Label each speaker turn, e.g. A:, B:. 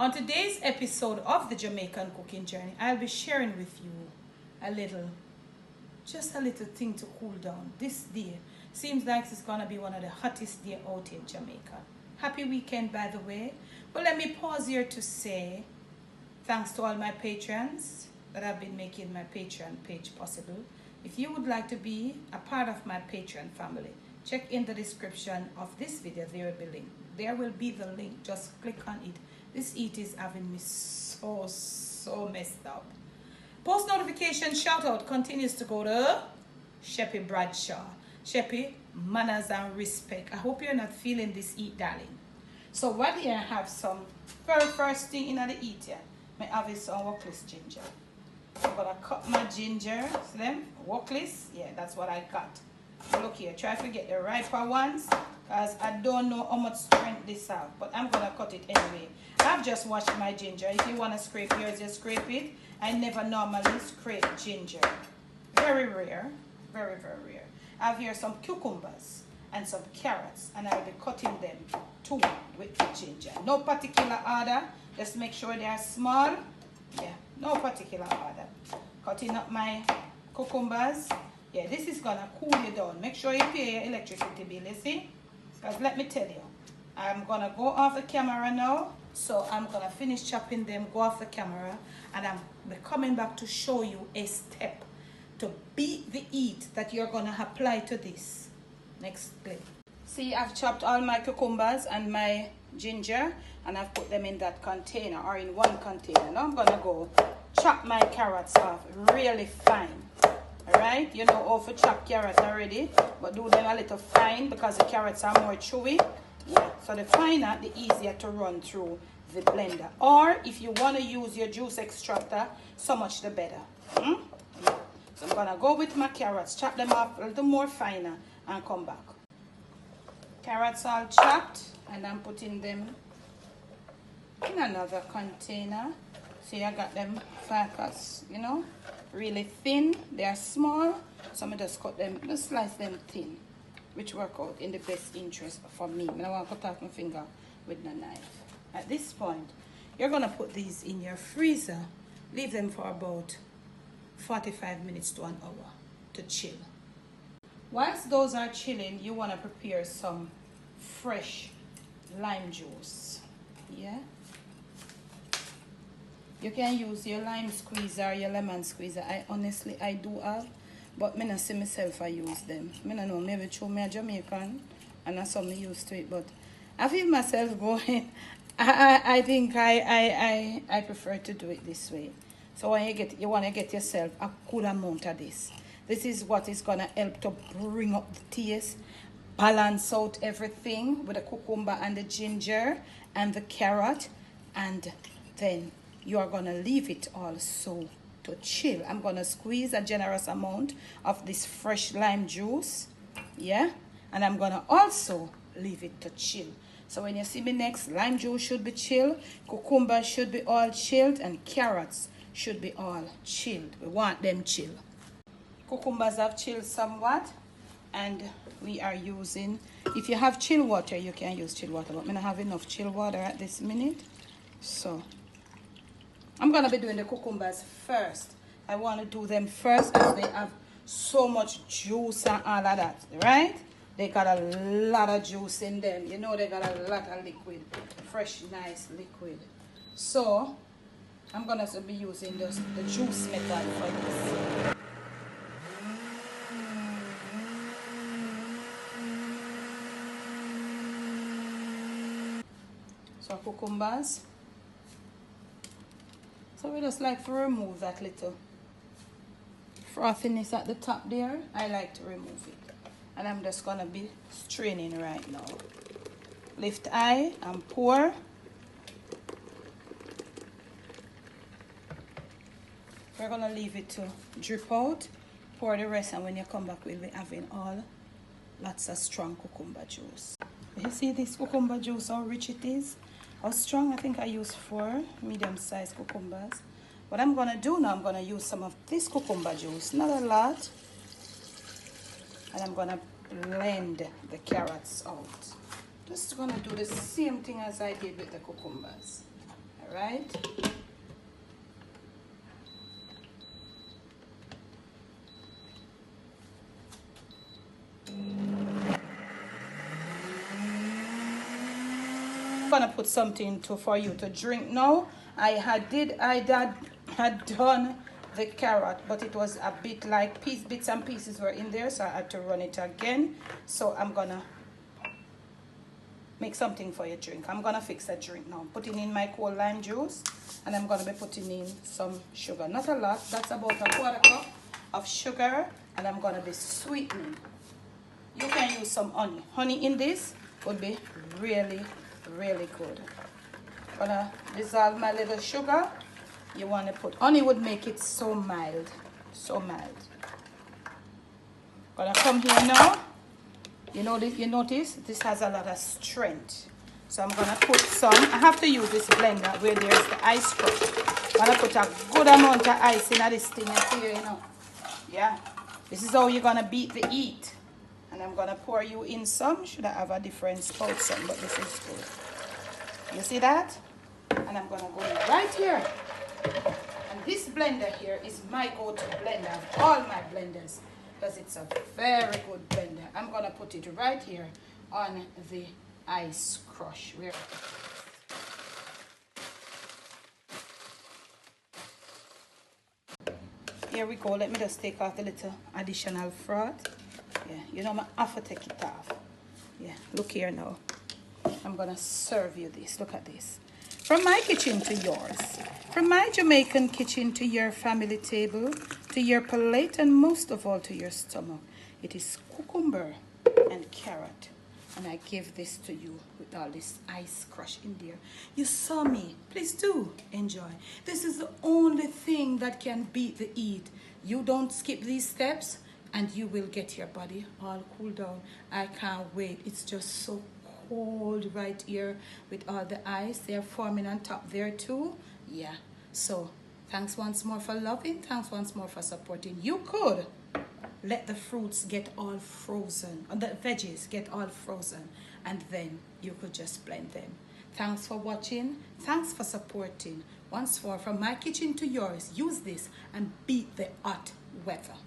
A: On today's episode of the Jamaican Cooking Journey, I'll be sharing with you just a little thing to cool down. This day seems like it's gonna be one of the hottest days out in Jamaica. Happy weekend, by the way. But let me pause here to say thanks to all my patrons that have been making my Patreon page possible. If you would like to be a part of my Patreon family, check in the description of this video. There will be the link. Just click on it. This heat is having me so messed up. Post notification shout out continues to go to Sheppy Bradshaw. Sheppy, manners and respect. I hope you're not feeling this heat, darling. So what here I have some very first thing in the heat here. I have some workless ginger. I'm gonna cut my ginger. See them? Workless? Yeah, that's what I got. Look here, try to get the riper ones because I don't know how much strength this have, but I'm gonna cut it anyway. I've just washed my ginger. If you want to scrape yours, just scrape it. I never normally scrape ginger. Very rare, very rare. I have here some cucumbers and some carrots, and I'll be cutting them too with the ginger. No particular order, just make sure they are small. Yeah, no particular order. Cutting up my cucumbers. Yeah, this is gonna cool you down. Make sure you pay your electricity bill, you see? Because let me tell you, I'm gonna go off the camera now. So I'm gonna finish chopping them, go off the camera, and I'm coming back to show you a step to beat the heat that you're gonna apply to this. Next clip. See, I've chopped all my cucumbers and my ginger, and I've put them in that container, or in one container. Now I'm gonna go chop my carrots off really fine. Alright, you know how to chop carrots already, but do them a little fine because the carrots are more chewy. Yeah, so the finer, the easier to run through the blender. Or if you want to use your juice extractor, so much the better. Yeah. So I'm gonna go with my carrots, chop them up a little more finer, and come back. Carrots all chopped, and I'm putting them in another container. See, I got them focus, you know, really thin. They are small, so I'm just cut them, just slice them thin, which work out in the best interest for me. I don't want to cut off my finger with the knife. At this point, you're gonna put these in your freezer. Leave them for about 45 minutes to an hour to chill. Whilst those are chilling, you want to prepare some fresh lime juice. Yeah. You can use your lime squeezer or your lemon squeezer. I do have, but I don't see myself I use them. I don't know, maybe through me a Jamaican and that's something used to it, but I feel myself going. I think I prefer to do it this way. So when you want to get yourself a good amount of this. This is what is gonna help to bring up the taste, balance out everything with the cucumber and the ginger and the carrot, and then you are gonna leave it also to chill. I'm gonna squeeze a generous amount of this fresh lime juice, yeah, and I'm gonna also leave it to chill. So when you see me next, lime juice should be chilled, cucumber should be all chilled, and carrots should be all chilled. We want them chilled. Cucumbers have chilled somewhat, and we are using, if you have chilled water, you can use chilled water, but I don't have enough chilled water at this minute, so I'm gonna be doing the cucumbers first. I want to do them first as they have so much juice and all of that, right? They got a lot of juice in them. You know, they got a lot of liquid, fresh, nice liquid. So I'm gonna be using just the juice method for this. So cucumbers. So we just like to remove that little frothiness at the top there. I like to remove it. And I'm just gonna be straining right now. Lift high and pour. We're gonna leave it to drip out. Pour the rest, and when you come back, we'll be having lots of strong cucumber juice. You see this cucumber juice, how rich it is? How strong? I think I used 4 medium-sized cucumbers. What I'm gonna do now, I'm gonna use some of this cucumber juice, not a lot, and I'm gonna blend the carrots out. Just gonna do the same thing as I did with the cucumbers. All right? I'm gonna put something for you to drink now. I had done the carrot, but it was a bit like bits and pieces were in there, so I had to run it again. So I'm gonna make something for your drink. I'm gonna fix a drink now. Putting in my cold lime juice, and I'm gonna be putting in some sugar. Not a lot, that's about a 1/4 cup of sugar, and I'm gonna be sweetening. You can use some honey. Honey in this would be really, really good. Gonna dissolve my little sugar. You want to put honey, would make it so mild, so mild. Gonna come here now. You notice this has a lot of strength. So I'm gonna put some. I have to use this blender where there's the ice crush. I'm gonna put a good amount of ice in this thing here, you know. Yeah. This is how you're gonna beat the heat. And I'm gonna pour you in some. Should I have a different spout some, but this is good. You see that? And I'm gonna go right here. And this blender here is my go-to blender of all my blenders, because it's a very good blender. I'm gonna put it right here on the ice crush. Here we go. Let me just take off the little additional froth. Yeah, you know, I have to take it off. Yeah, look here now. I'm gonna serve you this. Look at this. From my kitchen to yours, from my Jamaican kitchen to your family table, to your plate, and most of all to your stomach. It is cucumber and carrot, and I give this to you with all this ice crush in there. You saw me. Please do enjoy. This is the only thing that can beat the heat. You don't skip these steps, and you will get your body all cooled down. I can't wait. It's just so cold right here with all the ice. They're forming on top there too. Yeah. So thanks once more for loving. Thanks once more for supporting. You could let the fruits get all frozen, and the veggies get all frozen, and then you could just blend them. Thanks for watching. Thanks for supporting. Once more, from my kitchen to yours, use this and beat the hot weather.